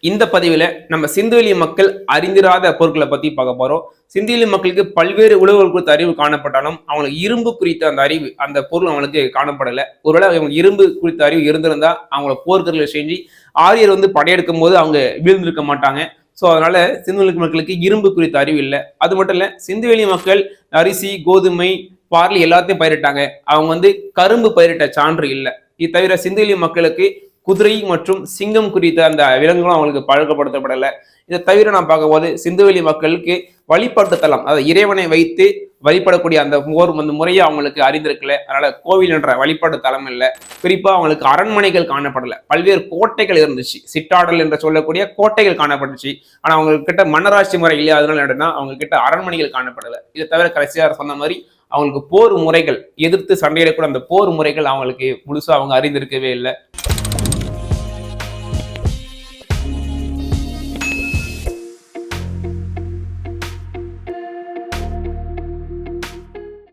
இந்த பதிவில் நம்ம சிந்துவெளி மக்கள் அறிந்திராத பொருட்களை பத்தி பார்க்க போறோம். சிந்துவெளி மக்களுக்கு பல்வேறு உழவுகள் குறித்த அறிவு காணப்பட்டாலும் அவங்களுக்கு இரும்பு குறித்த அந்த அறிவு அந்த பொருள் அவங்களுக்கு காணப்படலை. ஒருவேளை அவங்க இரும்பு குறித்த அறிவு இருந்திருந்தா அவங்கள போர்க்கர்களை செஞ்சு ஆரியர் படையெடுக்கும் போது அவங்க வீழ்ந்திருக்க மாட்டாங்க. ஸோ அதனால சிந்துவெளி மக்களுக்கு இரும்பு குறித்த அறிவு இல்லை. அது மட்டும் இல்ல, சிந்துவெளி மக்கள் அரிசி, கோதுமை, பார்லி எல்லாத்தையும் பயிரிட்டாங்க. அவங்க கரும்பு பயிரிட்ட சான்று இல்லை. இது தவிர சிந்துவெளி மக்களுக்கு குதிரை மற்றும் சிங்கம் குறித்த அந்த விலங்குகளும் அவங்களுக்கு பழக்கப்படுத்தப்படலை. இதை தவிர நான் பார்க்கும்போது சிந்துவெளி மக்களுக்கு வழிபாட்டு தலம், அதாவது இறைவனை வைத்து வழிபடக்கூடிய அந்த முறையை அவங்களுக்கு அறிந்திருக்கல. அதனால கோவில் என்ற வழிபாட்டு தலம் இல்லை. குறிப்பா அவங்களுக்கு அரண்மனைகள் காணப்படலை. பல்வேறு கோட்டைகள் இருந்துச்சு, சிட்டாடல் என்று சொல்லக்கூடிய கோட்டைகள் காணப்பட்டுச்சு. ஆனா அவங்க கிட்ட மன்னராட்சி முறை இல்லையா, அதனால என்னன்னா அவங்க கிட்ட அரண்மனைகள் காணப்படலை. இதை தவிர கடைசியார் சொன்ன மாதிரி அவங்களுக்கு போர் முறைகள், எதிர்த்து சண்டையிடக்கூட அந்த போர் முறைகள் அவங்களுக்கு முழுசா அவங்க அறிந்திருக்கவே இல்லை.